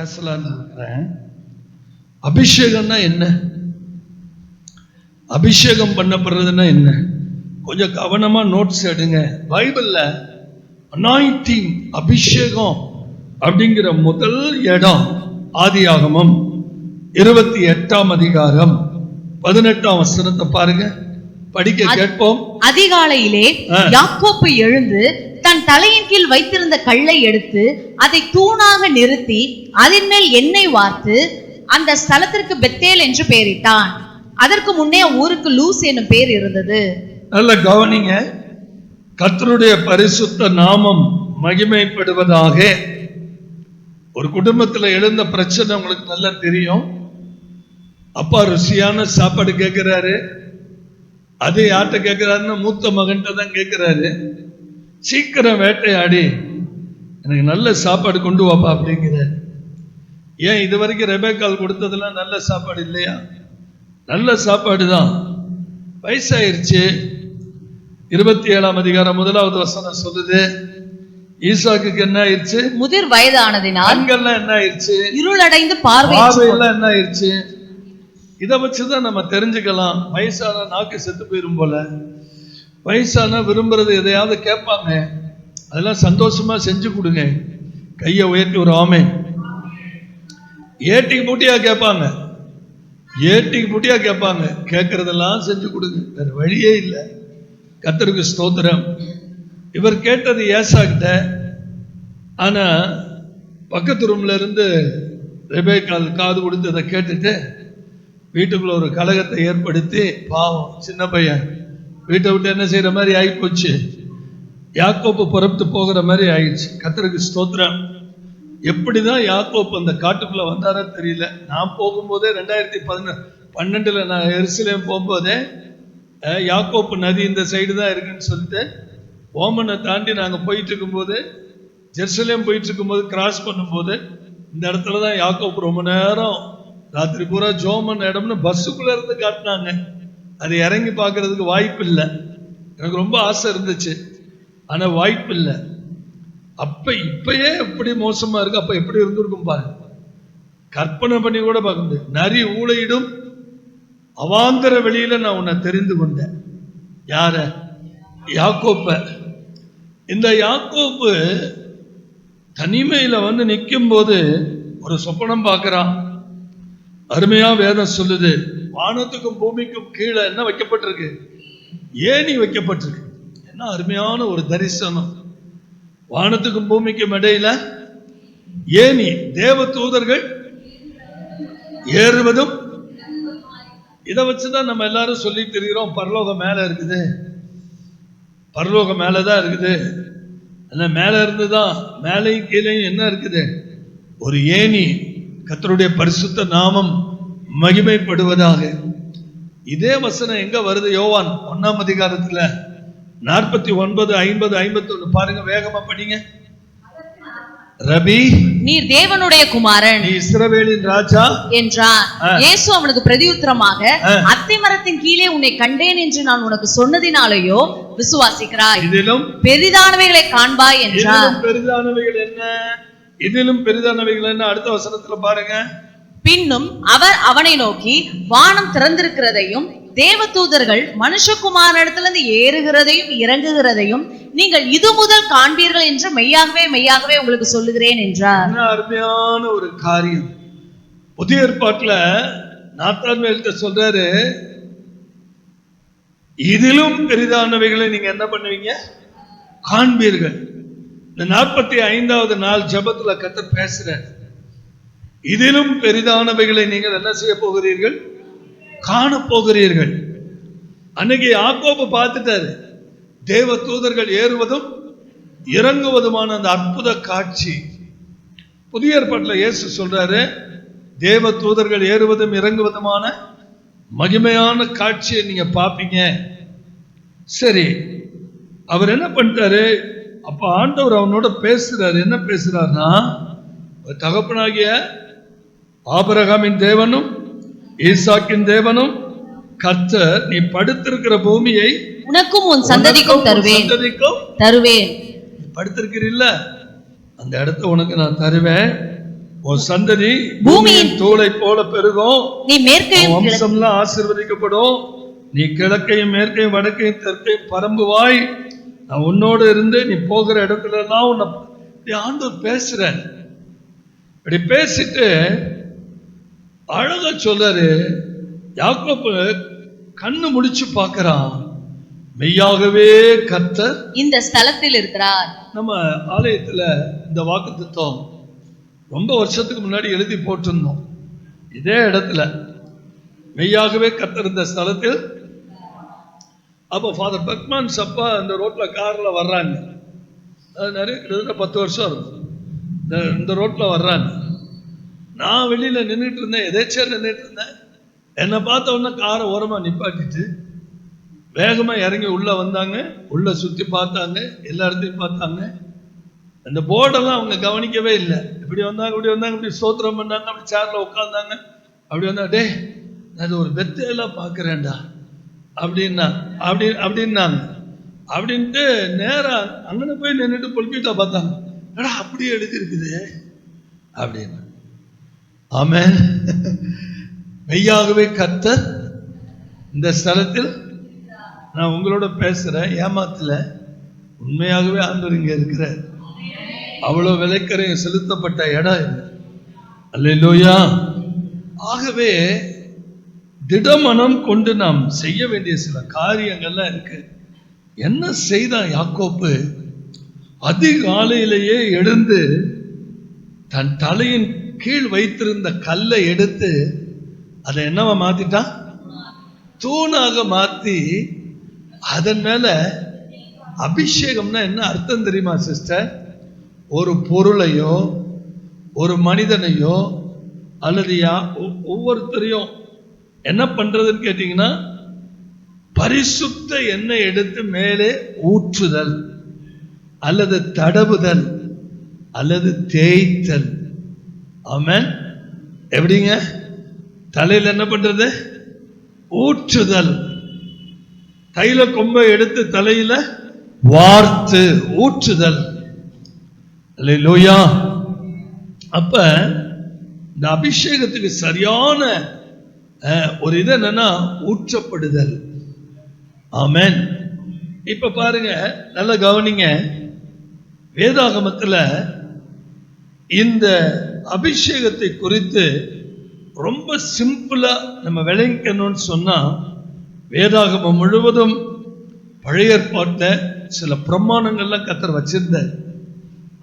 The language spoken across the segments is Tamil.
பேசலான்னு இருக்கிறேன். அபிஷேகம்னா என்ன? அபிஷேகம் பண்ணப்படுறதுன்னா என்ன? கொஞ்சம் கவனமா நோட்ஸ் எடுங்க. பைபிள்ல அனாயிண்டிங், அபிஷேகம் அப்படிங்கிற முதல் இடம் ஆதியாகமம் 28ஆம் அதிகாரம் 18ஆம் வசனத்தை பாருங்க, படிக்க கேட்போம். அதிகாலையிலே யாக்கோப்பு எழுந்து தன் தலையின் கீழ் வைத்திருந்த கல்லை எடுத்து அதை தூணாக நிறுத்தி அதன் மேல் எண்ணெய் வார்த்து அந்த ஸ்தலத்திற்கு பெத்தேல் என்று பெயரிட்டான். அதற்கு முன்னே ஊருக்கு லூஸ் என்னும் பெயர் இருந்தது. நல்ல கவனிங்க. கர்த்தருடைய பரிசுத்த நாமம் மகிமைப்படுவதாக. ஒரு குடும்பத்துல எழுந்த பிரச்சனை உங்களுக்கு நல்லா தெரியும். அப்பா ருசியான சாப்பாடு கேட்கிறாரு. அது யார்கிட்ட கேட்கிறாருன்னா மூத்த மகன்கிட்ட தான் கேட்கிறாரு. சீக்கிரம் வேட்டையாடி எனக்கு நல்ல சாப்பாடு கொண்டு வாப்பா அப்படிங்கிறாரு. ஏன் இது வரைக்கும் ரெபேக்கால் கொடுத்ததெல்லாம் நல்ல சாப்பாடு இல்லையா? நல்ல சாப்பாடு தான். வயசாயிருச்சு. 27ஆம் அதிகாரம் 1வது வசனம் சொல்லுது, ஈசாக்குக்கு என்ன ஆயிடுச்சு? முதிர் வயதானதினால் கண்கள்லாம் என்ன ஆயிடுச்சு? இருளடைந்து பார்வையெல்லாம் என்ன ஆயிடுச்சு? இதை வச்சுதான் நம்ம தெரிஞ்சுக்கலாம். வயசான நாக்கு செத்து போயிரும் போல. வயசான விரும்புறது எதையாவது கேட்பாங்க, அதெல்லாம் சந்தோஷமா செஞ்சு கொடுங்க. கையை உயர்த்தி ஒரு ஆமே. ஏட்டிக்கு பூட்டியா கேட்பாங்க, ஏட்டிக்கு பூட்டியா கேட்பாங்க. கேட்கறதெல்லாம் செஞ்சு கொடுங்க, வேற வழியே இல்லை. கர்த்தருக்கு ஸ்தோத்திரம். இவர் கேட்டது ஏசாக்கிட்ட. ஆனா பக்கத்து ரூம்ல இருந்து ரெபேக்கால் காது கொடுத்து அதை கேட்டுட்டு வீட்டுக்குள்ள ஒரு கலகத்தை ஏற்படுத்தி, பாவம் சின்ன பையன் வீட்டை விட்டு என்ன செய்யற மாதிரி ஆகி போச்சு. யாக்கோப்பு புறப்பட்டு போகிற மாதிரி ஆயிடுச்சு. கர்த்தருக்கு ஸ்தோத்திரம். எப்படிதான் யாக்கோப்பு அந்த காட்டுக்குள்ள வந்தாரோ தெரியல. நான் போகும்போதே 2012 நான் எருசலேம் போகும்போதே யாக்கோப்பு நதி இந்த சைடு தான் இருக்குன்னு சொல்லிட்டு ஓமனை தாண்டி நாங்க போயிட்டு இருக்கும்போது, ஜெருசலேம் போயிட்டு இருக்கும்போது கிராஸ் பண்ணும்போது இந்த இடத்துல தான் யாக்கோப்பு ரொம்ப நேரம் ராத்திரி பூரா ஜோமன் இடம்னு பஸ்ஸுக்குள்ள இருந்து காட்டினாங்க. அது இறங்கி பார்க்கறதுக்கு வாய்ப்பு இல்லை. எனக்கு ரொம்ப ஆசை இருந்துச்சு, ஆனா வாய்ப்பு இல்லை. அப்ப இப்பயே எப்படி மோசமா இருக்கு, அப்ப எப்படி இருந்திருக்கும் பாருங்க. கற்பனை பண்ணி கூட பார்க்க முடியாது. நரி ஊழையிடும் அவாந்தர வெளியில நான் உன்னை தெரிந்து கொண்டேன். யார? யாக்கோப்ப. இந்த யாக்கோப்பு தனிமையில வந்து நிற்கும் போது ஒரு சொப்பனம் பார்க்கிறான். அருமையா வேதம் சொல்லுது, வானத்துக்கும் பூமிக்கும் கீழே என்ன வைக்கப்பட்டிருக்கு? ஏணி வைக்கப்பட்டிருக்கு. என்ன அருமையான ஒரு தரிசனம். வானத்துக்கும் பூமிக்கும் இடையில ஏணி, தேவ தூதர்கள் ஏறுவதும். இதை வச்சுதான் நம்ம எல்லாரும் சொல்லி தெரிகிறோம், பரலோகம் மேல இருக்குது, பரலோகம் மேலதான் இருக்குது. மேல இருந்துதான் மேலையும் கீழையும் என்ன இருக்குது? ஒரு ஏணி. கர்த்தருடைய பரிசுத்த நாமம் மகிமைப்படுவதாக. இதே வசனம் எங்க வருது? யோவான் 1ஆம் அதிகாரத்துல 49, 50, 51 பாருங்க, வேகமா படிங்க. ரபி, நீர் தேவனுடைய குமாரன், நீ இஸ்ரவேலின் ராஜா என்றான். இயேசு அவனுக்கு பிரதியுத்தரமாக, அத்திமரத்தின் கீழே உன்னை கண்டேன் என்று நான் உனக்கு சொன்னதினாலேயோ விசுவாசிக்கிறாய்? இதிலும் பெரிதானவைகளை காண்பாய் என்றார். பெரிதானவைகள் என்ன? இதிலும் பெரிதானவைகள் என்ன? அடுத்த வசனத்துல பாருங்க. பின்னும் அவர் அவனை நோக்கி, வானம் திறந்திருக்கிறதையும் தேவதூதர்கள் மனுஷகுமாரனிடத்திலிருந்து ஏறுகிறதையும் இறங்குகிறதையும் நீங்கள் இது முதல் காண்பீர்கள் என்று மெய்யாகவே மெய்யாகவே உங்களுக்கு சொல்லுகிறேன் என்றார். அருமையான ஒரு காரியம். புதிய ஏற்பாட்டுல நாத்தான்வேல்கிட்ட சொல்றாரு, இதிலும் பெரிதானவைகளை நீங்க என்ன பண்ணுவீங்க? காண்பீர்கள். இந்த 45வது நாள் ஜெபத்துல கர்த்தர் பேசுறார். இதிலும் பெரிதானவைகளை நீங்கள் என்ன செய்ய போகிறீர்கள்? காண போகிறீர்கள். அன்னைக்கு யாக்கோபு பார்த்துட்டாரு, தேவ தூதர்கள் ஏறுவதும் இறங்குவதுமான அந்த அற்புத காட்சி. புதிய ஏற்பாட்டுல இயேசு சொல்றாரு, தேவ தூதர்கள் ஏறுவதும் இறங்குவதுமான மகிமையான காட்சியை நீங்க பார்ப்பீங்க. சரி, அவர் என்ன பண்ணிட்டாரு? அப்ப ஆண்டவர் அவனோட பேசுறாரு. என்ன பேசுறாருன்னா, தகப்பனாகிய ஆபிரகாமின் தேவனும் ஈசாக்கின் தேவனும் கர்த்தர், நீ படுத்திருக்கிற பூமியை உனக்கும் உன் சந்ததிக்கும் தருவேன். படுத்திருக்கிறீல்ல, அந்த இடத்தை உனக்கு நான் தருவேன். உன் சந்ததி பூமியின் தூளை போல பெருகும். நீ மேற்கையும் வம்சம்லாம் ஆசீர்வதிக்கப்படும். நீ கிழக்கையும் மேற்கையும் வடக்கையும் தெற்கையும் பரம்புவாய். நான் உன்னோடு இருந்து நீ போகிற இடத்துல எல்லாம் உன்னை ஆண்டவர் பேசுற. இப்படி பேசிட்டு அழகா சொல்றாரு. யாக்கோபு கண்ணு முடிச்சு பார்க்கறான். மெய்யாகவே கர்த்தர் இந்த ஸ்தலத்தில் இருக்கிறார். நம்ம ஆலயத்துல இந்த வாக்குத்தத்தம் ரொம்ப வருஷத்துக்கு முன்னாடி எழுதி போட்டிருந்தோம். இதே இடத்துல மெய்யாகவே கர்த்தர் இந்த ஸ்தலத்தில். அப்போ ஃபாதர் பக்மான் சப்பா இந்த ரோட்ல கார்ல வர்றாங்க. அது நிறைய கிட்டத்தட்ட 10 வருஷம் இருக்கும். இந்த ரோட்ல வர்றாங்க. நான் வெளியில நின்றுட்டு இருந்தேன், எதேச்சா நின்றுட்டு இருந்தேன். என்னை பார்த்த உடனே காரை ஓரமா நிப்பாட்டிட்டு வேகமா இறங்கி உள்ள வந்தாங்க. உள்ள சுத்தி பார்த்தாங்க, எல்லா இடத்தையும் பார்த்தாங்க. அந்த போர்டெல்லாம் அவங்க கவனிக்கவே இல்லை. இப்படி வந்தாங்க, இப்படி ஸ்தோத்திரம் பண்ணாங்க, அப்படி சேர்ல உட்காந்தாங்க. அப்படி வந்தா, டே அது ஒரு பெத்தையெல்லாம் பார்க்கிறேன்டா அப்படின்னாங்க. அப்படின்ட்டு நேரா அங்கே போய் நின்றுட்டு பொலிட்டா பார்த்தாங்க. ஏடா அப்படியே எழுதியிருக்குது அப்படின்னு. ஆமென். மெய்யாகவே கர்த்தர் இந்த ஸ்தலத்தில். நான் உங்களோட பேசுறேன், ஏமாத்தல. உண்மையாகவே ஆண்டவர் இங்க இருக்கிறார். அவ்வளவு விலைக்கரை செலுத்தப்பட்ட இடம் இது. அல்லேலூயா. ஆகவே திடமனம் கொண்டு நாம் செய்ய வேண்டிய சில காரியங்கள்லாம் இருக்கு. என்ன செய்தான் யாக்கோப்பு? அதிகாலையிலேயே எழுந்து தன் தலையின் கீழ் வைத்திருந்த கல்லை எடுத்து அதை என்னவா மாத்திட்டான்? தூணாக மாத்தி அதன் மேல அபிஷேகம்னா என்ன அர்த்தம் தெரியுமா சிஸ்டர்? ஒரு பொருளையோ ஒரு மனிதனையோ அல்லது ஒவ்வொருத்தரையும் என்ன பண்றதுன்னு கேட்டீங்கன்னா, பரிசுத்த எண்ணெய் எடுத்து மேலே ஊற்றுதல் அல்லது தடவுதல் அல்லது தேய்த்தல். ஆமென். எப்படிங்க? தலையில் என்ன பண்றது? ஊற்றுதல். தைல கொம்பை எடுத்து தலையில வார்த்து ஊற்றுதல். அல்லேலூயா. அப்ப இந்த அபிஷேகத்துக்கு சரியான ஒரு இது என்னன்னா ஊற்றப்படுதல். ஆமென். இப்ப பாருங்க, நல்ல கவனிங்க. வேதாகமத்துல இந்த அபிஷேகத்தை குறித்து ரொம்ப சிம்பிளா நம்ம விளங்கணும்னு சொன்னா, வேதாகமம் முழுவதும் பழைய ஏற்பாட்டில் சில பிரமாணங்கள்லாம் கர்த்தர் வச்சிருந்த.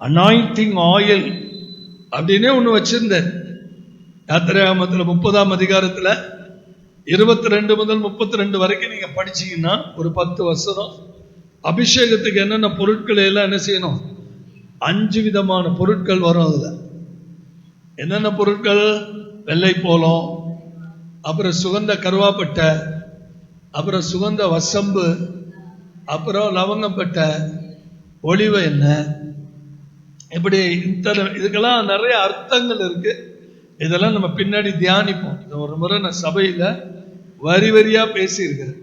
அனாயிண்டிங் ஆயில் அப்படின்னே ஒண்ணு வச்சிருந்த. யாத்திராகமத்துல 30ஆம் அதிகாரத்துல 22 முதல் 32 வரைக்கும் நீங்க படிச்சீங்கன்னா ஒரு 10 வருஷம் அபிஷேகத்துக்கு என்னென்ன பொருட்களை எல்லாம் என்ன செய்யணும்? 5 விதமான பொருட்கள் வரும். அதுல என்னென்ன பொருட்கள்? வெள்ளை போலம், அப்புறம் சுகந்த கருவாப்பட்டை, அப்புறம் சுகந்த வசம்பு, அப்புறம் லவங்கப்பட்டை, ஒலிவ எண்ணெய். இப்படி இதுக்கெல்லாம் நிறைய அர்த்தங்கள் இருக்கு. இதெல்லாம் நம்ம பின்னாடி தியானிப்போம். ஒரு முறை நான் சபையில வரி வரியா பேசியிருக்கிறேன்.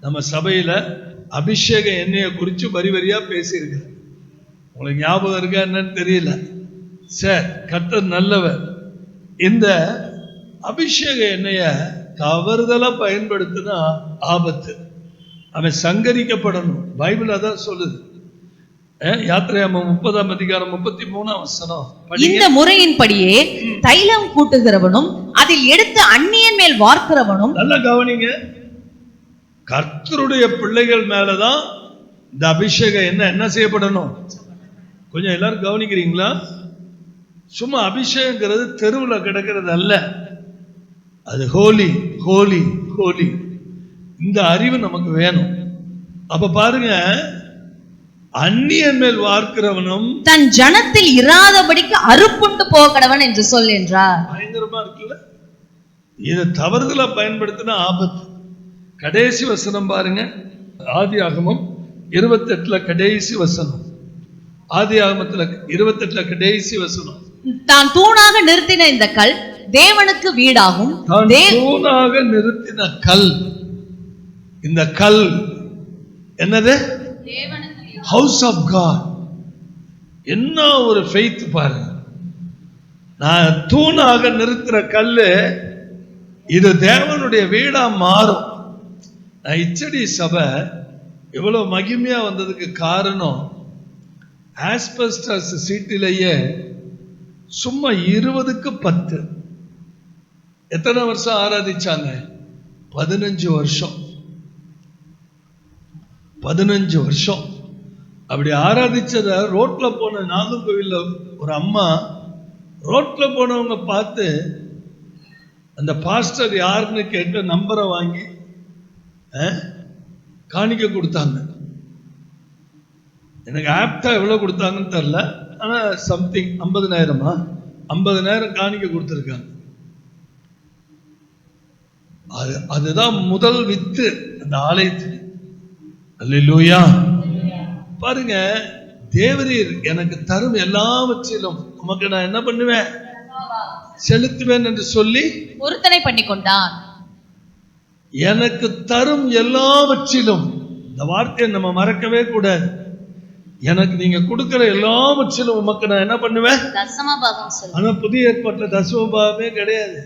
நம்ம சபையில அபிஷேக எண்ணெயை குறித்து வரி வரியா பேசியிருக்கிறேன். உங்களுக்கு ஞாபகம் இருக்கா என்னன்னு தெரியல. சார், கர்த்தர் நல்லவர். இந்த அபிஷேக எண்ணெய தவறுதலா பயன்படுத்தினா ஆபத்து. அவன் சங்கரிக்கப்படணும். பைபிள் அதான் சொல்லுது. யாத்திராகமம் 30ஆம் அதிகாரம் 33ஆம் வசனம். இந்த முறையின்படியே தைலம் கூட்டுகிறவனும் அதில் எடுத்து அந்நியன் மேல் வார்க்கிறவனும். நல்லா கவனிங்க. கர்த்தருடைய பிள்ளைகள் மேலதான் இந்த அபிஷேகம் என்ன செய்யப்படணும்? கொஞ்சம் எல்லாரும் கவனிக்கிறீங்களா? சும்மா அபிஷேகங்கிறது தெருவில் கிடக்கிறது அல்ல. அது ஹோலி ஹோலி ஹோலி. இந்த அறிவு நமக்கு வேணும். அப்ப பாருங்க, அந்நியன் மேல் வார்க்கிறவனும் தன் ஜனத்தில் இராதபடிக்கு அறுப்புண்டு போகடவன் என்று சொல் என்றார். பயங்கரமா இருக்குல்ல? இதை தவறுதலா பயன்படுத்தினா ஆபத்து. கடைசி வசனம் பாருங்க. ஆதியாகமம் 28ல கடைசி வசனம். ஆதியாகமத்துல 28ல கடைசி வசனம். தான் தூணாக நிறுத்தின இந்த கல் தேவனுக்கு வீடாகும். தூணாக நிறுத்தின கல். இந்த கல் என்னது? House of God. என்ன ஒரு ஃபெய்த் பாருங்க. நான் தூணாக நிறுத்துற கல்லு இது தேவனுடைய வீடா மாறும். இச்சடி சபை இவ்வளவு மகிமையா வந்ததுக்கு காரணம் ஆஸ்பெஸ்டாஸ் சீட்டிலேயே சும்மா 20க்கு 10. எத்தனை வருஷம் ஆராதிச்சாங்க? 15 வருஷம். 15 வருஷம் அப்படி ஆராதிச்சத ரோட்ல போன நாகர்கோவில்ல ஒரு அம்மா ரோட்ல போனவங்க பார்த்து அந்த பாஸ்டர் யாருன்னு கேட்டு நம்பரை வாங்கி காணிக்க கொடுத்தாங்க. எனக்கு ஆப்டா எவ்வளவு கொடுத்தாங்கன்னு தெரியல, ஆனா சம்திங் 50,000 காணிக்க கொடுத்திருக்காங்க. அதுதான் முதல் வித்து அந்த ஆலயத்தில். அல்லேலூயா. பாருங்க, தேவரீர் எனக்கு தரும் எல்லாவற்றிலும் உமக்கு நான் என்ன பண்ணுவேன்? செலுத்துவேன் என்று சொல்லி பொருத்தனை பண்ணி கொண்டான். எனக்கு தரும் எல்லாவற்றிலும், இந்த வார்த்தையை நம்ம மறக்கவே கூடாது. எனக்கு நீங்க கொடுக்கிற எல்லாவற்றிலும் உமக்கு நான் என்ன பண்ணுவேன்? தசமபாகம் சொல்லுவேன். ஆனா புதிய ஏற்பாட்டுல தசமபாகமே கிடையாது.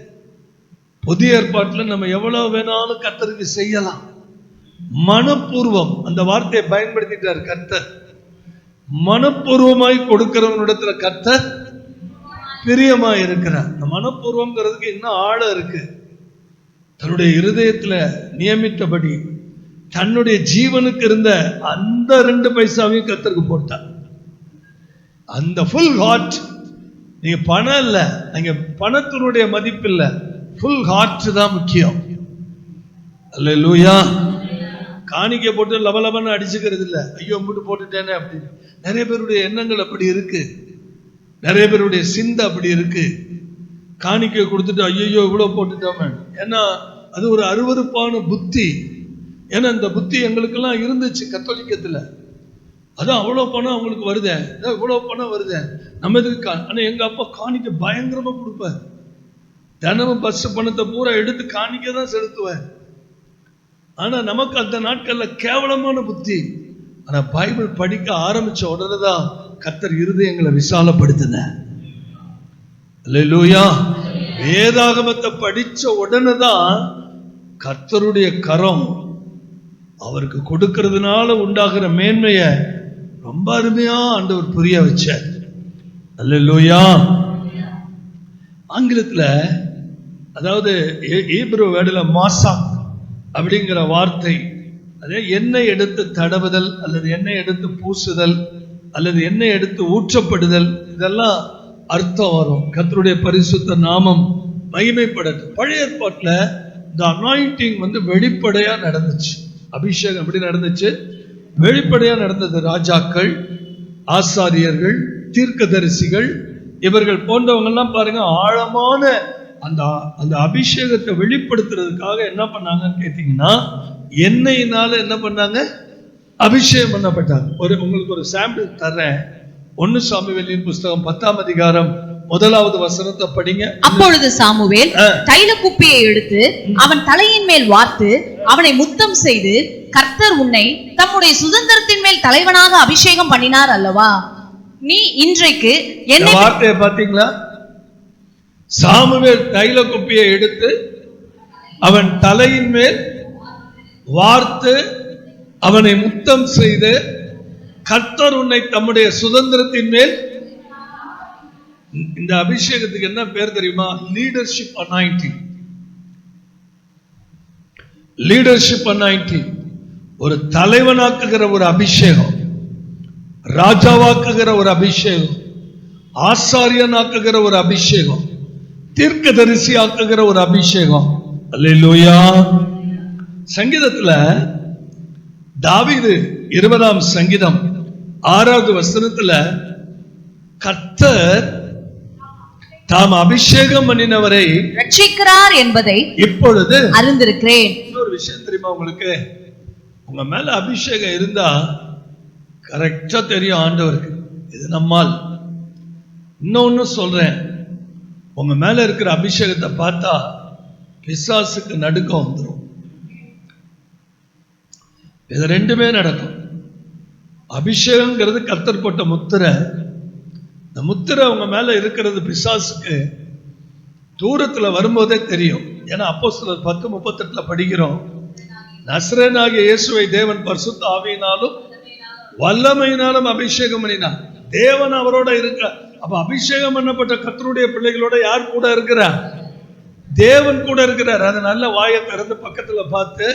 புதிய ஏற்பாட்டுல நம்ம எவ்வளவு வேணாலும் கர்த்தருக்கு செய்யலாம். மனப்பூர்வம், அந்த வார்த்தையை பயன்படுத்திட்டார் கர்த்தர். மனப்பூர்வமாய் கொடுக்கிறவனிடத்துல கர்த்தர் பிரியமா இருக்கிறார். இந்த மனப்பூர்வம்ங்கிறதுக்கு இன்னும் ஆழம் இருக்கு. தன்னுடைய இருதயத்துல நியமித்தபடி தன்னுடைய ஜீவனுக்கு இருந்த அந்த 2 பைசாவையும் கர்த்தருக்கு போட்டார். அந்த ஃபுல் ஹார்ட். நீங்க பணம் இல்ல, நீங்க பணத்தினுடைய மதிப்பு இல்ல, ஃபுல் ஹார்ட் தான் முக்கியம். அல்லேலூயா. காணிக்கை போட்டு லபலபன்னு அடிச்சுக்கிறது இல்ல, ஐயோ முட்டு போட்டுட்டேனே அப்படின்னு. நிறைய பேருடைய எண்ணங்கள் அப்படி இருக்கு, நிறைய பேருடைய சிந்தை அப்படி இருக்கு. காணிக்கை கொடுத்துட்டு ஐயோ இவ்வளவு போட்டுட்டோமே. ஏன்னா அது ஒரு அருவருப்பான புத்தி. ஏன்னா இந்த புத்தி எங்களுக்கெல்லாம் இருந்துச்சு கத்தோலிக்கத்துல. அதான் அவ்வளவு பணம் அவங்களுக்கு வருதே, இவ்வளவு பணம் வருதே, நம்ம எதுக்கு? ஆனா எங்க அப்பா காணிக்கை பயங்கரமா கொடுப்பார். தினமும் பஸ் பணத்தை பூரா எடுத்து காணிக்கை தான் செலுத்துவேன். ஆனா நமக்கு அந்த நாட்கள்ல கேவலமான புத்தி. ஆனா பைபிள் படிக்க ஆரம்பிச்ச உடனேதான் கர்த்தர் இருதயங்களை விசாலப்படுத்தின. அல்லேலூயா. வேதாகமத்தை படிச்ச உடனேதான் கர்த்தருடைய கரம் அவருக்கு கொடுக்கிறதுனால உண்டாகிற மேன்மைய ரொம்ப அருமையா ஆண்டவர் புரிய வச்சார். அல்லேலூயா. ஆங்கிலத்துல, அதாவது ஹீப்ரு வேர்டுல மாசா அப்படிங்கிற வார்த்தை, அதே எண்ணெய் எடுத்து தடவுதல் அல்லது எண்ணெய் எடுத்து பூசுதல் அல்லது எண்ணெய் எடுத்து ஊற்றப்படுதல், இதெல்லாம் அர்த்தம் வரும். கர்த்தருடைய பரிசுத்த நாமம் மகிமைப்படட்டும். பழைய ஏற்பாட்டுல இந்த அனாயிண்டிங் வெளிப்படையா நடந்துச்சு. அபிஷேகம் எப்படி நடந்துச்சு? வெளிப்படையா நடந்தது. ராஜாக்கள், ஆசாரியர்கள், தீர்க்கதரிசிகள், இவர்கள் போன்றவங்க எல்லாம் பாருங்க, ஆழமான அந்த அபிஷேகத்தை வெளிப்படுத்துறதுக்காக என்ன பண்ணாங்கன்னு கேட்டீங்கன்னா, எண்ணெயினால என்ன பண்ணாங்க? அபிஷேகம் பண்ணப்பட்டாங்க. உங்களுக்கு ஒரு சாம்பிள் தர்றேன். 1 சாமுவேலின் புஸ்தகம் 10ஆம் அதிகாரம் 1வது வசனத்தை படிங்க. அப்பொழுது சாமுவேல் தைல குப்பியை எடுத்து அவன் தலையின் மேல் வார்த்து அவனை முத்தம் செய்து, கர்த்தர் உன்னை தம்முடைய சுதந்திரத்தின் மேல் தலைவனாக அபிஷேகம் பண்ணினார் அல்லவா, நீ இன்றைக்கு என்ன வார்த்தையை பார்த்தீங்களா? சாமுவேல் தைல குப்பியை எடுத்து அவன் தலையின் மேல் வார்த்து அவனை முத்தம் செய்து, கர்த்தர் உன்னை தம்முடைய சுதந்திரத்தின் மேல். இந்த அபிஷேகத்துக்கு என்ன பேர் தெரியுமா? Leadership anointing. Leadership anointing. ஒரு தலைவனாக்குகிற ஒரு அபிஷேகம், ராஜாவாக்குகிற ஒரு அபிஷேகம், ஆசாரியனாக்குகிற ஒரு அபிஷேகம், தீர்க்கதரிசி ஆக்குகிற ஒரு அபிஷேகம். அல்லேலூயா. சங்கீதத்துல தாவீது 20ஆம் சங்கீதம் 6வது வசனத்துல கர்த்தர் தாம் அபிஷேகம் பண்ணினவரை ரட்சிக்கிறார் என்பதை இப்பொழுது அறிந்திருக்கிறேன். இன்னொரு விஷயம் தெரியுமா உங்களுக்கு? உங்க மேல அபிஷேகம் இருந்தா கரெக்டா தெரியும் ஆண்டவருக்கு இது நம்மால். இன்னொன்னு சொல்றேன், உங்க மேல இருக்கிற அபிஷேகத்தை பார்த்தா பிசாசுக்கு நடுக்கம் வந்துடும். இது 2மே நடக்கும். அபிஷேகம்ங்கிறது கர்த்தர் போட்ட முத்திரை, இந்த முத்திரை அவங்க மேல இருக்கிறது பிசாசுக்கு தூரத்துல வரும்போதே தெரியும். ஏன்னா அப்போஸ்தலர் 10:38 படிக்கிறோம், நசரேயனாகிய இயேசுவை தேவன் பரிசுத்த ஆவியினாலும் வல்லமையினாலும் அபிஷேகம் பண்ணினார். தேவன் அவரோட இருக்க. அப்ப அபிஷேகம் பண்ணப்பட்ட கர்த்தருடைய பிள்ளைகளோட யார் கூட இருக்கிறார்? தேவன் கூட இருக்கிறார். அது நல்ல வாயை திறந்து பக்கத்துல பார்த்து,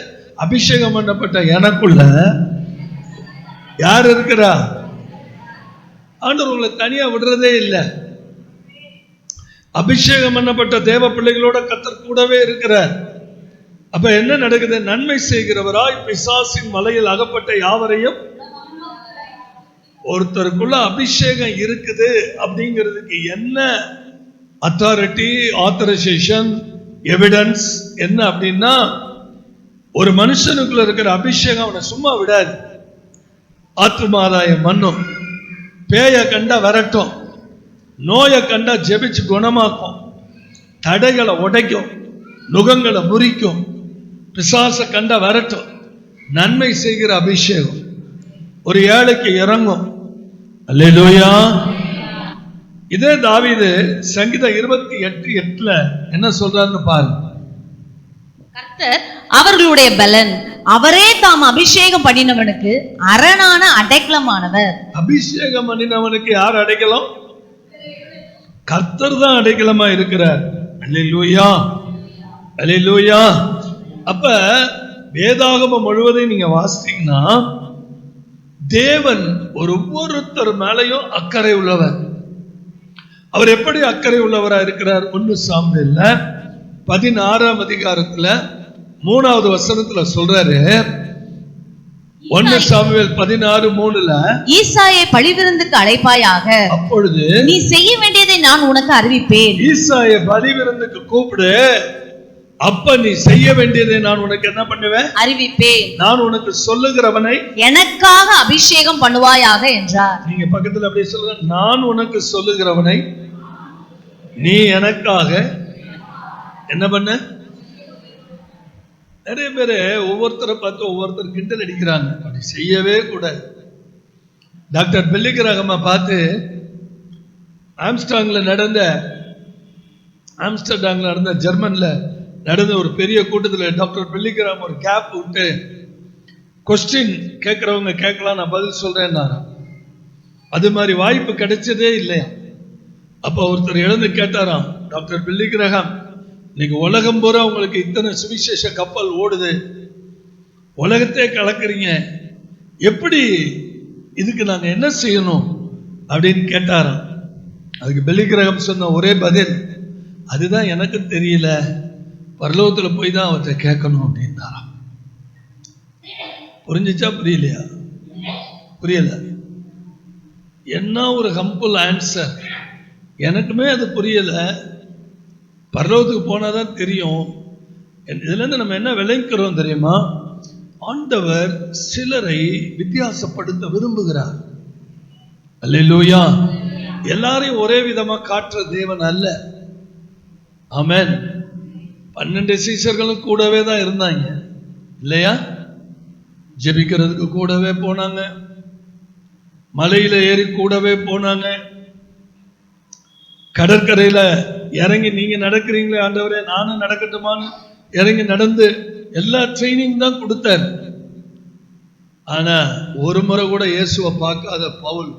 அபிஷேகம் பண்ணப்பட்ட எனக்குள்ள யார் இருக்கிறா? ஆண்டவர் உங்களை தனியா விடுறதே இல்லை. அபிஷேகம் பண்ணப்பட்ட தேவ பிள்ளைகளோட கர்த்தர் கூடவே இருக்கிறார். அப்ப என்ன நடக்குது? நன்மை செய்கிறவராய் பிசாசின் வலையில் அகப்பட்ட யாவரையும். ஒருத்தருக்குள்ள அபிஷேகம் இருக்குது அப்படிங்கிறதுக்கு என்ன அத்தாரிட்டி, ஆத்தரைசேஷன், எவிடன்ஸ் என்ன அப்படின்னா, ஒரு மனுஷனுக்குள்ள இருக்கிற அபிஷேகம் அவனை சும்மா விடாது. ஆத்துமாதாயம் மண்ணும், பேய கண்டா விரட்டும், நோயை கண்டா ஜெபிச்சு குணமாக்கும், தடைகளை உடைக்கும், நுகங்களை முறிக்கும், பிசாச கண்டா விரட்டும். நன்மை செய்கிற அபிஷேகம் ஒரு ஏழைக்கு இறங்கும். அல்லேலூயா. இதே தாவீது சங்கீதம் 28:8 என்ன சொல்றாருன்னு பாருங்க. கர்த்தர் அவர்களுடைய பலன், அவரே தாம் அபிஷேகம் பண்ணினவனுக்கு அரணான அடைக்கலமானவர். அபிஷேகம் பண்ணினவனுக்கு யார் அடைக்கலம்? கர்த்தர் தான் அடைக்கலமா இருக்கிறார். அல்லேலூயா, அல்லேலூயா. அப்ப வேதாகமம் முழுவதையும் நீங்க வாசித்தீங்கன்னா, தேவன் ஒவ்வொருத்தர் மேலையும் அக்கறை உள்ளவர். அவர் எப்படி அக்கறை உள்ளவரா இருக்கிறார்? 1 சாமுவேல்ல 16ஆம் அதிகாரத்துல 3வது வசனத்துல சொல்றாரு. 1 சாமுவேல் 16:3 ஈசாயை பலிவிருந்துக்கு அழைப்பாயாக, அப்பொழுது நீ செய்ய வேண்டியதை நான் உனக்கு அறிவிப்பேன். ஈசாயை பலிவிருந்துக்கு கூப்பிடு, அப்ப நீ செய்ய வேண்டியதை நான் உனக்கு என்ன பண்ணுவேன்? அறிவிப்பேன். நான் உனக்கு சொல்லுகிறவனை எனக்காக அபிஷேகம் பண்ணுவாயாக என்றார். நீங்க பக்கத்துல அப்படியே சொல்லுங்க, நான் உனக்கு சொல்லுகிறவனை நீ எனக்காக என்ன பண்ண? நிறைய பேரு ஒவ்வொருத்தரை பார்த்து ஒவ்வொருத்தர் கிண்டல் அடிக்கிறாங்க. அப்படி செய்யவே கூடாது. டாக்டர் பில்லி கிரஹாமை பார்த்து ஆம்ஸ்டர்டாம்ல நடந்த ஜெர்மன்ல நடந்த ஒரு பெரிய கூட்டத்தில் டாக்டர் பில்லி கிரஹாம் ஒரு கேப் விட்டு கொஸ்டின் கேட்கிறவங்க கேட்கலாம், நான் பதில் சொல்றேன். அது மாதிரி வாய்ப்பு கிடைச்சதே இல்லையா. அப்ப ஒருத்தர் எழுந்து கேட்டாராம், டாக்டர் பில்லி கிரஹாம், இன்னைக்கு உலகம் பூரா உங்களுக்கு இத்தனை சுவிசேஷ கப்பல் ஓடுது, உலகத்தை கலக்குறீங்க, எப்படி இதுக்கு நாங்க என்ன செய்யணும் அப்படின்னு கேட்டாராம். அதுக்கு பில்லி கிரஹாம் சொன்ன ஒரே பதில், அதுதான் எனக்கு தெரியல, பரலோகத்துல போய் தான் அவற்றை கேட்கணும் அப்படின்னாராம். புரிஞ்சிச்சா? புரியலையா? புரியல. என்ன ஒரு ஹம்பிள் ஆன்சர். எனக்குமே அது புரியல. பரலோகத்துக்கு போனாதான் தெரியும். இதுல இருந்து நம்ம என்ன விளைக்கிறோம் தெரியுமா? ஆண்டவர் சிலரை வித்தியாசப்படுத்த விரும்புகிறார். அல்லேலூயா. எல்லாரையும் ஒரே விதமா காட்டுற தேவன் அல்ல. ஆமென். 12 சீஷர்களும் கூடவே தான் இருந்தாங்க இல்லையா? ஜெபிக்கிறதுக்கு கூடவே போனாங்க, மலையில ஏறி கூடவே போனாங்க, கடற்கரையில இறங்கி நீங்க நடக்கிறீங்களே ஆண்டவரே நானும் நடக்கட்டுமான்னு இறங்கி நடந்து எல்லா ட்ரைனிங் தான் கொடுத்தார். ஆனா ஒரு முறை கூட இயேசுவை பார்க்காத பவுல்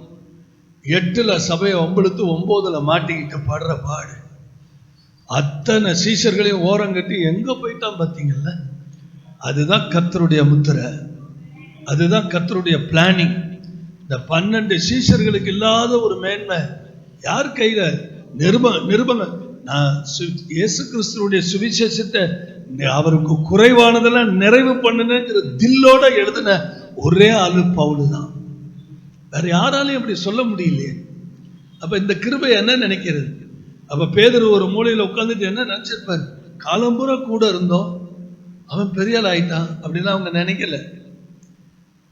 8ல சபையை ஒம்பெடுத்து 9ல மாட்டிக்கிட்டு படுற பாடு. அத்தனை சீஷர்களையும் ஓரங்கட்டி எங்க போயிட்டான் பார்த்தீங்கல்ல? அதுதான் கர்த்தருடைய முத்திரை, அதுதான் கர்த்தருடைய பிளானிங். இந்த 12 சீஷர்களுக்கு இல்லாத ஒரு மேன்மை யார் கையில? நிருபங்க. நான் இயேசு கிறிஸ்துடைய சுவிசேஷத்தை அவருக்கு குறைவானதெல்லாம் நிறைவு பண்ணுங்கிற தில்லோட எழுதின ஒரே ஆளு பவுல் தான். வேற யாராலையும் அப்படி சொல்ல முடியலையே. அப்ப இந்த கிருபை என்ன நினைக்கிறது? அப்ப பேதுரு ஒரு மூலையில உட்கார்ந்துட்டு என்ன நினைச்சிருப்பாரு? காலம்பூரா கூட இருந்தோம், அவன் பெரிய ஆள் ஆயிட்டான் அப்படிலாம் அவங்க நினைக்கல.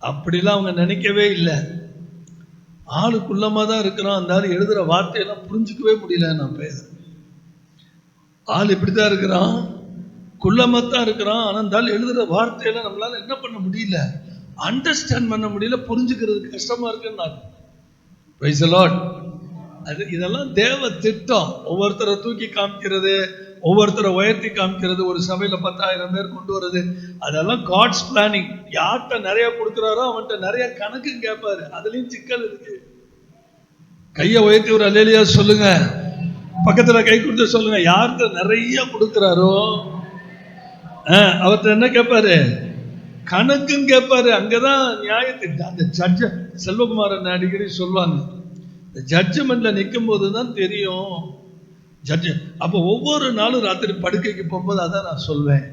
அப்படிலாம் அவங்க நினைக்கவே இல்லை. ஆளுக்குள்ளமா தான் இருக்கிறான். அந்த ஆள் எழுதுற வார்த்தையெல்லாம் புரிஞ்சுக்கவே முடியல. நான் பேசுறேன், ஆள் இப்படிதான் இருக்கிறான், குள்ளமாத்தான் இருக்கிறான். ஆனா அந்த ஆள் எழுதுற வார்த்தையெல்லாம் நம்மளால என்ன பண்ண முடியல, அண்டர்ஸ்டாண்ட் பண்ண முடியல, புரிஞ்சுக்கிறது கஷ்டமா இருக்குன்னு. Praise the Lord. இதெல்லாம் தேவ திட்டம். ஒவ்வொருத்தரை தூக்கி காமிக்கிறது, ஒவ்வொருத்தரை உயர்த்தி காமிக்கிறது, ஒரு சபையில 10,000 பேர் கொண்டு வர்றது, அதெல்லாம் காட்ஸ் பிளானிங். யார்கிட்ட நிறைய கொடுக்குறாரோ அவன்கிட்ட நிறைய கணக்கு கேட்பாரு. அதுலயும் சிக்கல் இருக்கு. கையை உயர்த்தி ஒரு அல்லேலூயா சொல்லுங்க. பக்கத்துல கை கொடுத்து சொல்லுங்க. யார்கிட்ட நிறைய கொடுக்குறாரோ அவர்கிட்ட என்ன கேட்பாரு? கணக்குன்னு கேட்பாரு. அங்கதான் நியாயத்தை அந்த ஜட்ஜ செல்வகுமாரன் அடிக்கடி சொல்லுவாங்க, ஜட்ஜ்மெண்ட்ல நிற்கும் போதுதான் தெரியும் ஜட்ஜ். அப்போ ஒவ்வொரு நாளும் ராத்திரி படுக்கைக்கு போகும்போது அதான் நான் சொல்வேன்,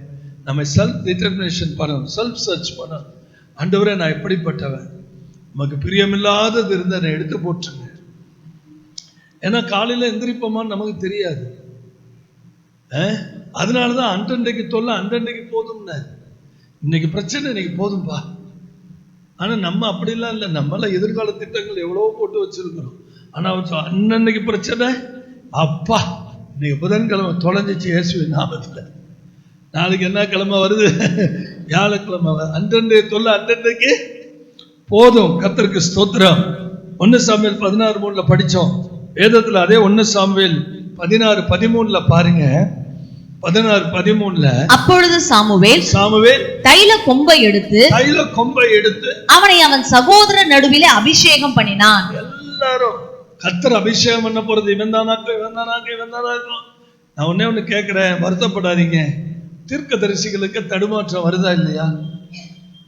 நம்ம செல்ஃப் டிட்டர்மினேஷன் பண்ணணும், செல்ஃப் சர்ச் பண்ணணும். ஆண்டவரே நான் எப்படிப்பட்டவன், நமக்கு பிரியமில்லாதது இருந்த என்னை எடுத்து போட்டுருங்க. ஏன்னா காலையில எந்திரிப்போமான்னு நமக்கு தெரியாது. அதனாலதான் அன்றன்றைக்கு தொல்லை அன்றன்றைக்கு போதும்னா, இன்னைக்கு பிரச்சனை இன்னைக்கு போதும்பா. ஆனா நம்ம அப்படிலாம் இல்லை. நம்மளாம் எதிர்கால திட்டங்கள் எவ்வளவோ போட்டு வச்சிருக்கிறோம். ஆனா அன்னன்னைக்கு பிரச்சனை, அப்பா இன்னைக்கு புதன்கிழமை தொலைஞ்சிச்சு இயேசுவின் நாமத்துல. நாளைக்கு என்ன கிழமை வருது? வியாழக்கிழமை. அன்றன்றைய தொல்லை அன்றன்றைக்கு போதும். கர்த்தருக்கு ஸ்தோத்திரம். 1 சாமுவேல் 16:3 படிச்சோம் வேதத்துல. அதே 1 சாமுவேல் 16:13 பாருங்க. 16:13 அப்பொழுது சாமுவேல் தைல கொம்பை எடுத்து அவனை அவன் சகோதரர் நடுவிலே அபிஷேகம் பண்ணினான். எல்லாரும் கர்த்தர் அபிஷேகம் பண்ண போறது இவன் தானாக்கும். நான் ஒண்ணு கேட்கிறேன், வருத்தப்படாதீங்க. தீர்க்கதரிசிகளுக்கு தடுமாற்றம் வருதா இல்லையா?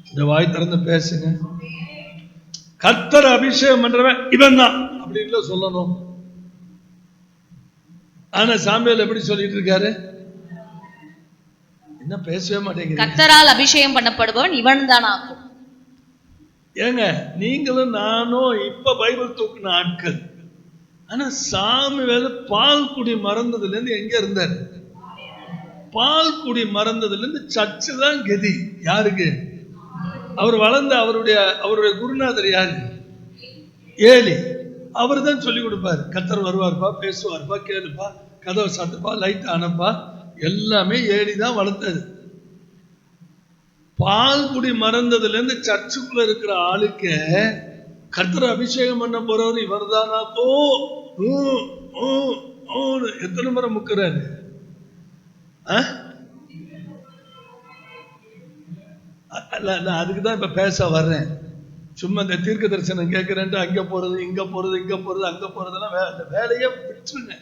இந்த வாய் திறந்து பேசுங்க. கர்த்தர் அபிஷேகம் பண்றவன் இவன் தான் அப்படின்னு சொல்லணும். ஆனா சாமுவேல் எப்படி சொல்லிட்டு இருக்காரு? என்ன பேசவே மாட்டேங்குது. கர்த்தரால் அபிஷேகம் பண்ணப்படுபவன் இவன் தான் ஆகும். ஏங்க நீங்களும் நானும் இப்ப பைபிள் தூக்குன ஆட்கள். ஆனா சாமுவேல் பால் குடி மறந்ததுல இருந்து எங்க இருந்தார்? பால் குடி மறந்ததுல இருந்து சர்ச்சு தான் கதி. யாருக்கு? அவர் வளர்ந்த அவருடைய குருநாதர் யாரு? ஏலி. அவர் தான் சொல்லி கொடுப்பாரு. கர்த்தர் வருவார்ப்பா, பேசுவார்ப்பா, கேளுப்பா, கதவை சாத்துப்பா, லைட் ஆனப்பா, எல்லாமே ஏலி தான் வளர்த்தது. பால் குடி மறந்ததுல இருந்து சர்ச்சுக்குள்ள இருக்கிற ஆளுக்கு கர்த்தர் அபிஷேகம் பண்ண போறவர் இவர் தானாக்கோ எத்தனை முறை முக்கிறாரு? அதுக்குதான் இப்ப பேச வர்றேன். சும்மா இந்த தீர்க்க தரிசனம் கேட்கிறேன்ட்டு அங்க போறது இங்க போறது இங்க போறது அங்க போறதெல்லாம் வேலையே விட்டுருங்க.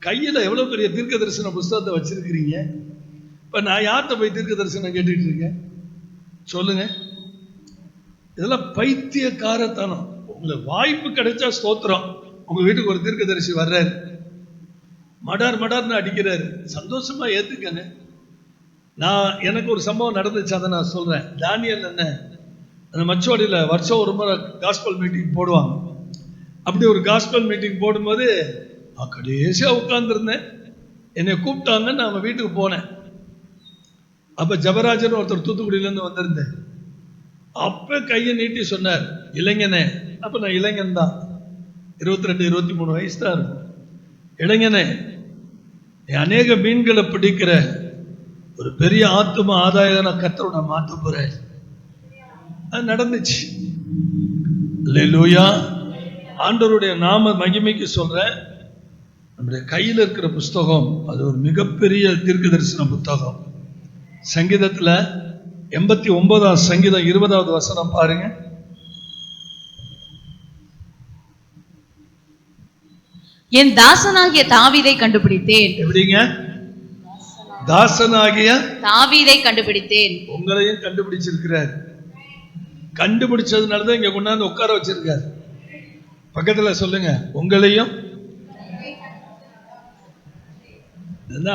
கையில எவ்வளவு பெரிய தீர்க்க தரிசன புஸ்தகத்தை வச்சிருக்கிறீங்க. இப்ப நான் யார்கிட்ட போய் தீர்க்க தரிசனம் கேட்டுட்டு இருக்கேன் சொல்லுங்க? இதெல்லாம் பைத்தியக்காரத்தனம். உங்களுக்கு வாய்ப்பு கிடைச்சா ஸ்தோத்திரம். உங்க வீட்டுக்கு ஒரு தீர்க்க தரிசி வர்றாரு, மடார்னு அடிக்கிறாரு, சந்தோஷமா ஏத்துக்கங்க. எனக்கு ஒரு சம்பவம் நடந்துச்சு, அதை நான் சொல்றேன். தானியல் என்ன அந்த மச்சோடியில வருஷம் ஒரு முறை காஸ்பல் மீட்டிங் போடுவாங்க. அப்படி ஒரு காஸ்பல் மீட்டிங் போடும்போது நான் கடைசியா உட்கார்ந்துருந்தேன். என்னை கூப்பிட்டாங்க, நான் அவன் வீட்டுக்கு போனேன். அப்ப ஜபராஜன் ஒருத்தர் தூத்துக்குடியில இருந்து வந்திருந்தேன். அப்ப கையை நீட்டி சொன்னார், இளைஞனே. அப்ப நான் இளைஞன் தான், 22-23 வயசு தான் இருக்கும். இளைஞனே, அநேக மீன்களை பிடிக்கிற ஒரு பெரிய ஆத்தும ஆதாய கர்த்தரை நான் மாற்ற போறேன். அது நடந்துச்சு. அல்லேலூயா. ஆண்டவருடைய நாம மகிமைக்கு சொல்றேன். நம்முடைய கையில் இருக்கிற புஸ்தகம் அது ஒரு மிகப்பெரிய தீர்க்க தரிசன புத்தகம். சங்கீதத்துல 89ஆம் சங்கீதம் 20வது வசனம் பாருங்க. என் தாசனாகிய தாவீதை கண்டுபிடித்தேன். எப்படிங்க? தாசனாகிய தாவீதை கண்டுபிடித்தேன். உங்களையும் கண்டுபிடிச்சிருக்கிறார். கண்டுபிடிச்சதுனாலதான் இங்க கொண்டாந்து உட்கார வச்சிருக்காரு. பக்கத்துல சொல்லுங்க, உங்களையும்.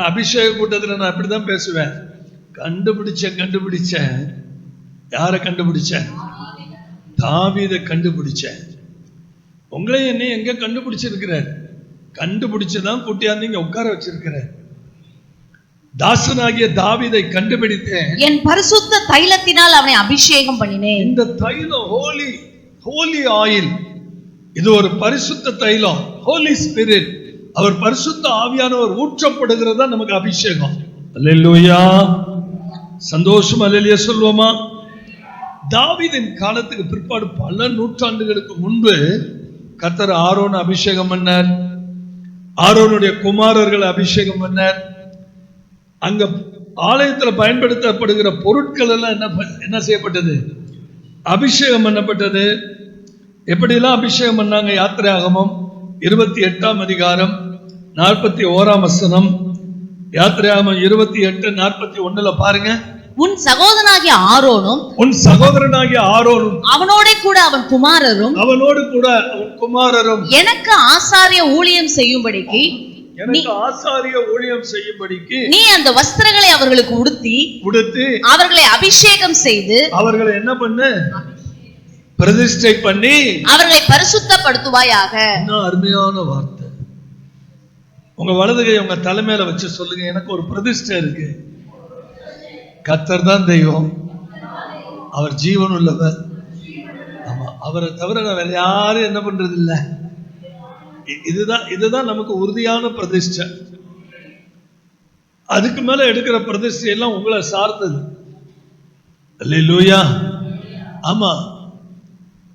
அபிஷேக கூட்டத்துல நான் அப்படிதான் பேசுவேன். கண்டுபிடிச்சேன். யாரை கண்டுபிடிச்சேன்? தாவீதை கண்டுபிடிச்சேன். உங்களையும் என்ன எங்க கண்டுபிடிச்சிருக்கிறார்? கண்டுபிடிச்சுதான் கூட்டியாந்து இங்க உட்கார வச்சிருக்கிறார். தாசனாகிய தாவீதை கண்டுபிடித்தேன், என் பரிசுத்த தைலத்தினால் அவனை அபிஷேகம் பண்ணினேன். இந்த தைலம் ஹோலி ஆயில், இது ஒரு பரிசுத்த தைலம். ஹோலி ஸ்பிரிட், அவர் பரிசுத்த ஆவியானவர் ஊற்றப்படுகிறதா நமக்கு அபிஷேகம். அல்லேலூயா. சந்தோஷம் அல்லேலூயா சொல்வோமா? தாவீதின் காலத்துக்கு பிற்பாடு பல நூற்றாண்டுகளுக்கு முன்பு கர்த்தர் ஆரோன் அபிஷேகம் பண்ணார். ஆரோனுடைய குமாரர்கள் அபிஷேகம் பண்ணார். அங்க ஆலயத்தில் பயன்படுத்தப்படுகிற பொருட்கள் எல்லாம் என்ன செய்யப்பட்டது? அபிஷேகம் பண்ணப்பட்டது. எப்படிலாம் அபிஷேகம் பண்ணாங்க? யாத்திராகமம் 28ஆம் அதிகாரம் 41ஆம் வசனம். யாத்திராகமம் 28:41 பாருங்க. உன் சகோதரனாகிய ஆரோனும் அவனோடு கூட அவன் குமாரரும் எனக்கு ஆசாரிய ஊழியம் செய்யும்படிக்கு நீ அந்த வஸ்திரங்களை அவர்களுக்கு உடுத்தி அவர்களை அபிஷேகம் செய்து அவர்களை என்ன பண்ணு? பிரதிஷ்டை பண்ணி அவர்களை பரிசுத்தப்படுத்துவாயாக. அருமையான வார்த்தை. உங்க வலதுகை உங்க தலைமையில வச்சு சொல்லுங்க, எனக்கு ஒரு பிரதிஷ்டை இருக்கு. கர்த்தர் தான் தெய்வம், அவர் ஜீவன் உள்ளவர். ஆமா, அவரை தவிர வேற யாரும் என்ன பண்றது இல்ல. இதுதான் நமக்கு உறுதியான பிரதிஷ்டை. அதுக்கு மேல எடுக்கிற பிரதிஷ்டை எல்லாம் உங்களை சார்ந்தது. அல்லேலூயா. ஆமா,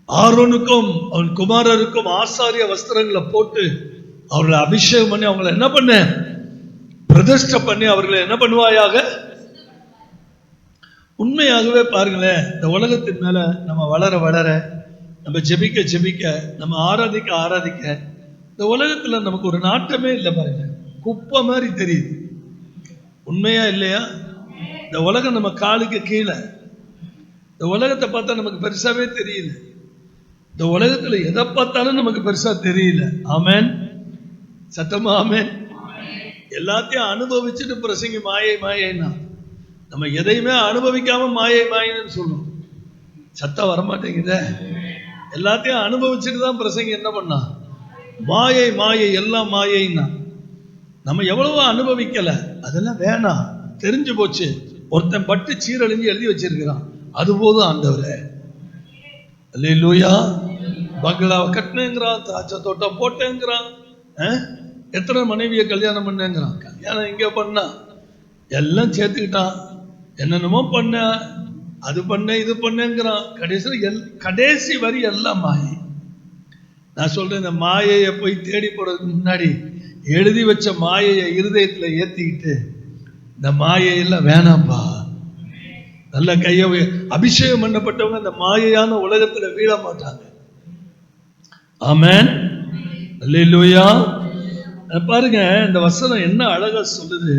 ஆரோனுக்கும் அவன் குமாரருக்கும் ஆசாரிய வஸ்திரங்களை போட்டு அவர்களை அபிஷேகம் பண்ணி அவங்களை என்ன பண்ண? பிரதிஷ்டை பண்ணி அவர்களை என்ன பண்ணுவாயாக? உண்மையாகவே பாருங்களேன், இந்த உலகத்தின் மேல நம்ம வளர வளர, நம்ம ஜெபிக்க நம்ம ஆராதிக்க இந்த உலகத்துல நமக்கு ஒரு நாட்டமே இல்லை. பாருங்க, குப்பை மாதிரி தெரியுது. உண்மையா இல்லையா? இந்த உலகம் நம்ம காலுக்கு கீழே. இந்த உலகத்தை பார்த்தா நமக்கு பெருசாவே தெரியல. இந்த உலகத்துல எதை பார்த்தாலும் நமக்கு பெருசா தெரியல. ஆமென், சத்தமா ஆமென். எல்லாத்தையும் அனுபவிச்சுட்டு பிரசங்கி மாயைன்னா நம்ம எதையுமே அனுபவிக்காம மாயைன்னு சொல்லுவோம். சத்தம் வரமாட்டேங்குத. எல்லாத்தையும் அனுபவிச்சுட்டு தான் பிரசங்கி என்ன பண்ணா? மாயை எல்லாம் மாயைன்னா. நம்ம எவ்வளவோ அனுபவிக்கல, அதெல்லாம் வேணாம், தெரிஞ்சு போச்சு. ஒருத்தன் பட்டு சீரழிஞ்சு எழுதி வச்சிருக்கிறான், அது போதும் ஆண்டவரே. அல்லேலூயா. பங்களாவை கட்டினேங்கிறான், திராட்சை தோட்டம் போட்டேங்கிறான், எத்தனை மனைவியை கல்யாணம் பண்ணேங்கிறான். கல்யாணம் இங்க பண்ணா எல்லாம் சேர்த்துக்கிட்டான், என்னென்னமோ பண்ண, அது பண்ண இது பண்ணேங்கிறான். கடைசி வரி எல்லாம் மாயை. நான் சொல்றேன், இந்த மாயையை போய் தேடி போறதுக்கு முன்னாடி எழுதி வச்ச மாயையை இருதயத்துல ஏத்திக்கிட்டு, இந்த மாயையெல்லாம் வேணாம்பா. நல்ல கையை அபிஷேகம் பண்ணப்பட்டவங்க இந்த மாயையான உலகத்துல வீழ மாட்டாங்க. ஆமென், அல்லேலூயா. பாருங்க, இந்த வசனம் என்ன அழகா சொல்லுது.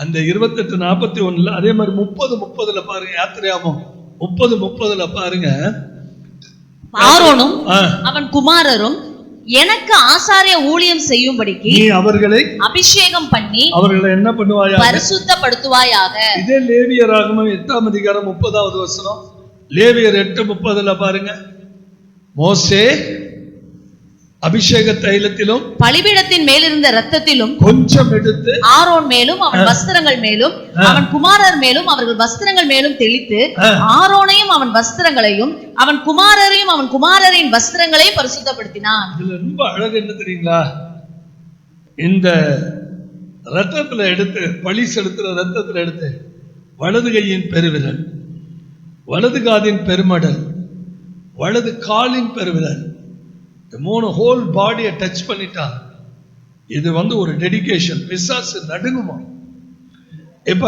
அந்த 28:41 அதே மாதிரி 30:30 பாருங்க. யாத்திராகமம் 30:30 பாருங்க. ஆரோனும் அவன் குமாரரும் எனக்கு ஆசாரிய ஊழியம் செய்யும்படிக்கு நீ அவர்களை அபிஷேகம் பண்ணி அவர்களை என்ன பண்ணுவாயாக? பரிசுத்தப்படுத்துவாயாக. இதே லேவியராகமம் 8ஆம் அதிகாரம் 30வது வசனம். லேவியர் 8:30 பாருங்க. மோசே அபிஷேக தைலத்திலும் பலிபீடத்தின் மேலிருந்த இரத்தத்திலும் கொஞ்சம் எடுத்து ஆரோன் மேலும் அவன் வஸ்திரங்கள் மேலும் அவன் குமாரர் மேலும் அவர்கள் வஸ்திரங்கள் மேலும் தெளித்து ஆரோனையும் அவன் வஸ்திரங்களையும் அவன் குமாரரையும் அவன் குமாரரின் வஸ்திரங்களையும் பரிசுத்தப்படுத்தினான். இதுல ரொம்ப அழகு என்ன தெரியுங்களா? இந்த ரத்தத்துல எடுத்து, பலி செலுத்துற ரத்தத்துல எடுத்து, வலது கையின் பெருவிரல், வலது காதின் பெருமடல், வலது காலின் பெருவிரல், மூணு ஹோல் பாடியை டச் பண்ணிட்டான். இது ஒரு டெடிகேஷன். பிசாசு நடுங்குமா? இப்ப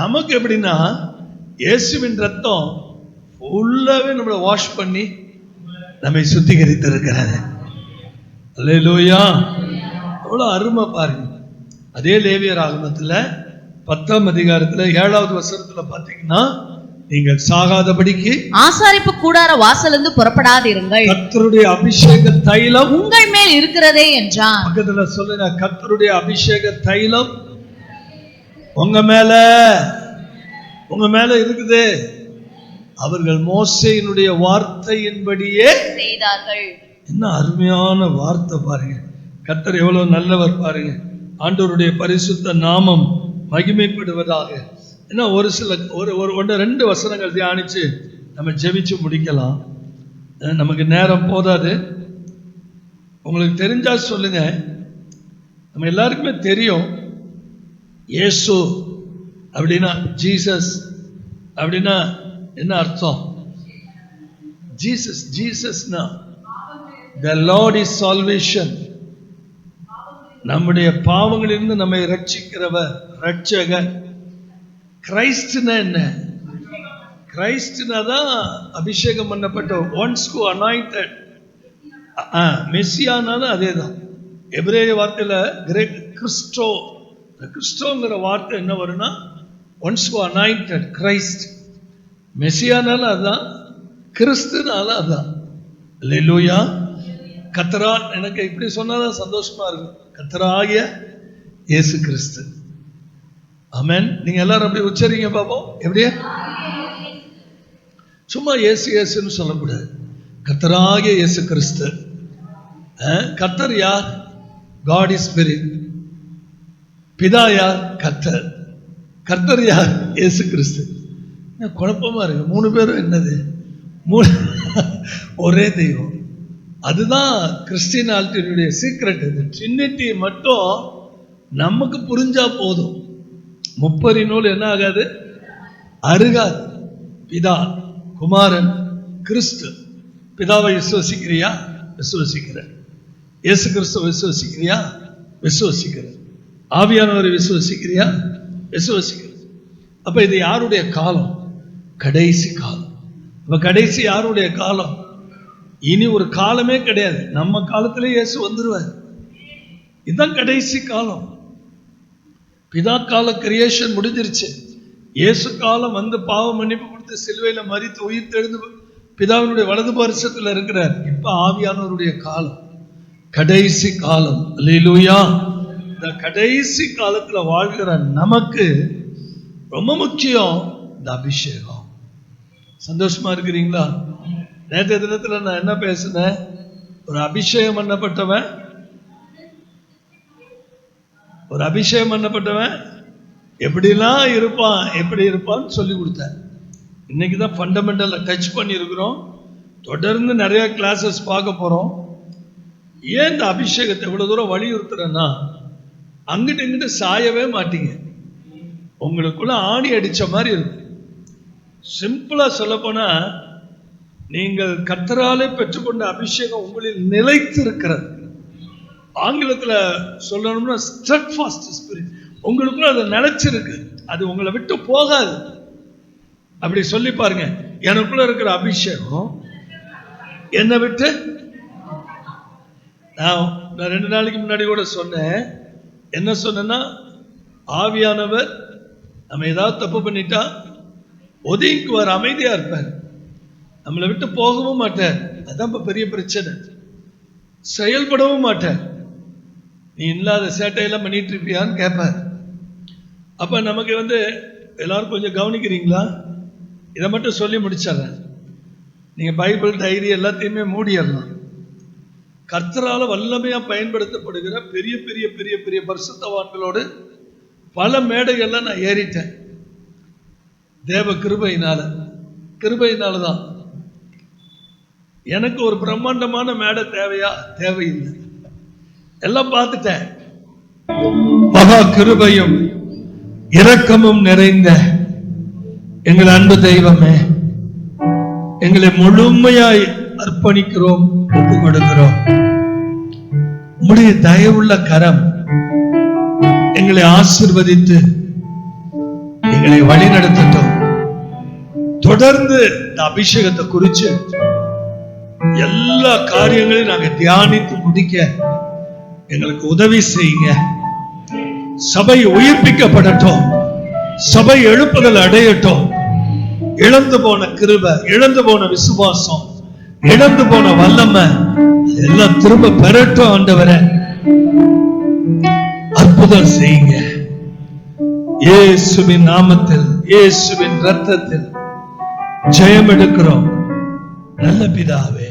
நமக்கு எப்படின்னா, இயேசுவின் ரத்தம் ஃபுல்லாவே நம்மளை வாஷ் பண்ணி நம்மை சுத்திகரித்து இருக்கிறது. அல்லேலூயா. அவ்வளவு அருமை பாருங்க. அதே லேவியராகமத்துல 10ஆம் அதிகாரத்துல 7வது வசனத்துல பாத்தீங்கன்னா, நீங்கள் சாகாதபடிக்கு ஆசாரிப்பு கூடார வாசலிருந்து புறப்படாதிருங்கள், கர்த்தருடைய அபிஷேக தைலம் உங்கள் மேல் இருக்கிறதே என்றான். பக்கத்துல சொல்லுங்க, கர்த்தருடைய அபிஷேக தைலம் உங்க மேல இருக்குது. அவர்கள் மோசேயினுடைய வார்த்தையின்படியே செய்தார்கள். என்ன அருமையான வார்த்தை பாருங்க. கர்த்தர் எவ்வளவு நல்லவர் பாருங்க. ஆண்டவருடைய பரிசுத்த நாமம் மகிமைப்படுவதாக. ஏன்னா ஒரு சில ஒரு 2 வசனங்கள் தியானிச்சு நம்ம ஜெபிச்சு முடிக்கலாம். நமக்கு நேரம் போதாது. உங்களுக்கு தெரிஞ்சா சொல்லுங்க. நம்ம எல்லாருக்குமே தெரியும், இயேசு அப்படின்னா, ஜீசஸ் அப்படின்னா என்ன அர்த்தம்? ஜீசஸ்னா The Lord is salvation. நம்முடைய பாவங்களிலிருந்து நம்மை ரட்சிக்கிறவர், ரட்சகர். கிரைஸ்ட்னா என்ன? கிரைஸ்ட்னா தான் அபிஷேகம் பண்ணப்பட்ட, ஒன்ஸ் who anointed. மெசியானாலும் அதே தான். எபிரேய வார்த்தையில கிரேக் கிறிஸ்டோ, கிறிஸ்டோங்கிற வார்த்தை என்ன வரும்னா ஒன்ஸ் who anointed, கிரைஸ்ட். மெசியானாலும் அதுதான், கிறிஸ்துனாலும் அதுதான். அல்லேலூயா. கர்த்தரா, எனக்கு இப்படி சொன்னாதான் சந்தோஷமா இருக்கும். கர்த்தராகிய இயேசு கிறிஸ்து. ஆமென். நீங்க எல்லாரும் அப்படி உச்சரிங்க பாப்போம். எப்படியே? சும்மா இயேசு இயேசுன்னு சொல்லக்கூடாது. கர்த்தராகிய இயேசு கிறிஸ்து. கர்த்தர் யார்? God is spirit. பிதா யார்? கர்த்தர். கர்த்தர் யார்? இயேசு கிறிஸ்து. குழப்பமா இருக்கு. 3 பேரும் என்னது? ஒரே தெய்வம். அதுதான் கிறிஸ்டியானிட்டியுடைய சீக்ரெட். இது ட்ரினிட்டி மட்டும் நமக்கு புரிஞ்சா போதும். முப்பரி நூல் என்ன ஆகாது? அருகாது. பிதா, குமாரன், கிறிஸ்து. பிதாவை விசுவசிக்கிறியா? விசுவசிக்கிற. இயேசு கிறிஸ்துவ விசுவசிக்கிறியா? விசுவசிக்கிற. ஆவியானவரை விசுவசிக்கிறியா? விசுவசிக்கிற. அப்ப இது யாருடைய காலம்? கடைசி காலம். அப்ப கடைசி யாருடைய காலம்? இனி ஒரு காலமே கிடையாது. நம்ம காலத்திலே இயேசு வந்துருவார். இதுதான் கடைசி காலம். பிதா கால கிரியேஷன் முடிஞ்சிருச்சு. இயேசு காலம் வந்து பாவ மன்னிப்பு கொடுத்து சிலுவையில மரித்து உயிர் தெழுந்து பிதாவினுடைய வலது பரிசத்துல இருக்கிறார். இப்ப ஆவியானவருடைய காலம், கடைசி காலம். அல்லேலூயா. இந்த கடைசி காலத்துல வாழ்கிற நமக்கு ரொம்ப முக்கியம் இந்த அபிஷேகம். சந்தோஷமா இருக்கிறீங்களா? நேற்றைய தினத்துல நான் என்ன பேசினேன்? ஒரு அபிஷேகம் பண்ணப்பட்டவன், ஒரு அபிஷேகம் பண்ணப்பட்டவன் எப்படிலாம் இருப்பான், எப்படி இருப்பான்னு சொல்லி கொடுத்தேன். இன்னைக்குதான் ஃபண்டமெண்டலை டச் பண்ணி இருக்கிறோம். தொடர்ந்து நிறைய கிளாஸஸ் பார்க்க போறோம். ஏன் இந்த அபிஷேகத்தை இவ்வளவு தூரம் வலியுறுத்துறேன்னா, அங்கிட்டு இங்கிட்டு சாயவே மாட்டீங்க. உங்களுக்குள்ள ஆணி அடிச்ச மாதிரி இருக்கும். சிம்பிளா சொல்ல போனா, நீங்கள் கர்த்தராலே பெற்றுக்கொண்ட அபிஷேகம் உங்களில் நிலைத்து இருக்கிறது. ஆங்கிலத்துல சொல்லணும்னா ஸ்டெட்ஃபாஸ்ட் ஸ்பிரிட். உங்களுக்குள்ள அது நிலைச்சிருக்கு. அது உங்களை விட்டு போகாது. அப்படி சொல்லி பாருங்க. எனக்குள்ள இருக்கிற அபிஷேகம் என்னை விட்டு. நான் 2 நாளைக்கு முன்னாடி கூட சொன்னேன். என்ன சொன்னா, ஆவியானவர் நம்ம ஏதாவது தப்பு பண்ணிட்டா ஒதுங்குவார், அமைதியா இருப்பார், நம்மளை விட்டு போகவும் மாட்டார். அதான் இப்ப பெரிய பிரச்சனை. செயல்படவும் மாட்டார். நீ இல்லாத சேட்டையெல்லாம் பண்ணிட்டு இருப்பியான்னு கேட்பார். அப்ப நமக்கு எல்லாரும் கொஞ்சம் கவனிக்கிறீங்களா? இதை மட்டும் சொல்லி முடிச்சிடறேன். நீங்க பைபிள், டைரி எல்லாத்தையுமே மூடிடலாம். கர்த்தரால வல்லமையா பயன்படுத்தப்படுகிற பெரிய பெரிய பெரிய பெரிய பரிசுத்தவான்களோடு பல மேடைகள்ல நான் ஏறிட்டேன். தேவ கிருபையினாலதான். எனக்கு ஒரு பிரம்மாண்டமான மேடை தேவையா? தேவையில்லை. எல்லாம் பார்த்துட்டேன். மகா கிருபையும் இரக்கமும் நிறைந்த எங்கள் அன்பு தெய்வமே, எங்களை முழுமையாய் அர்ப்பணிக்கிறோம், ஒப்பு கொடுக்கிறோம். உம்முடைய தயவுள்ள கரம் எங்களை ஆசீர்வதித்து எங்களை வழி நடத்தட்டும். தொடர்ந்து இந்த அபிஷேகத்தை குறிச்சு எல்லா காரியங்களையும் நாங்க தியானித்து முடிக்க எங்களுக்கு உதவி செய்யுங்க. சபை உயிர்ப்பிக்கப்படட்டும். சபை எழுப்புதல் அடையட்டும். இழந்து போன கிருபை, இழந்து போன விசுவாசம், இழந்து போன வல்லமை எல்லாம் திரும்ப பெறட்டும். ஆண்டவரே, அற்புதம் செய்யுங்க. இயேசுவின் நாமத்தில், இயேசுவின் இரத்தத்தில் ஜெயம் எடுக்கிறோம். நல்ல பிதாவே.